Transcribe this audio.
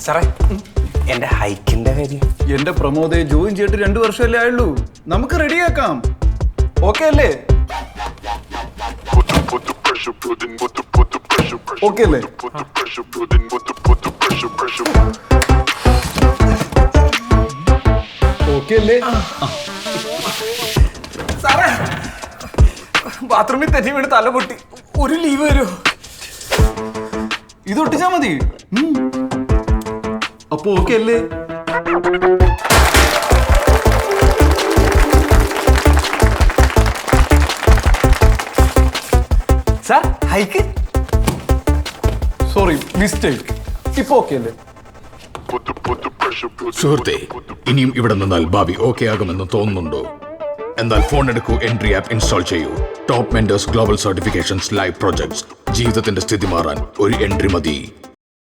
സാറേ എന്റെ ഹൈക്കിന്റെ കാര്യം. എന്റെ പ്രമോദയെ ജോയിൻ ചെയ്തിട്ട് 2 വർഷമല്ലേ ആയുള്ളൂ. നമുക്ക് റെഡിയാക്കാം. ഓക്കെ അല്ലേ? ഓക്കെ അല്ലേ? ഓക്കെ അല്ലേ? സാറേ ബാത്റൂമിൽ തെറ്റി വീണ് തല പൊട്ടി. ഒരു ലീവ് വരുമോ? ഇത് ഒട്ടിച്ചാ മതി. അപ്പൊ ഓക്കെ അല്ലേ? Sir hike. Sorry mistake. ഇപ്പൊ ഓക്കെ അല്ലേ? സുഹൃത്തെ, ഇനിയും ഇവിടെ നിന്നാൽ ഭാവി ഓക്കെ ആകുമെന്ന് തോന്നുന്നുണ്ടോ? എന്നാൽ ഫോൺ എടുക്കൂ, എൻട്രി ആപ്പ് ഇൻസ്റ്റാൾ ചെയ്യൂ. Top mentors global certifications live projects. ജീവിതത്തിന്റെ സ്ഥിതി മാറാൻ ഒരു എൻട്രി മതി.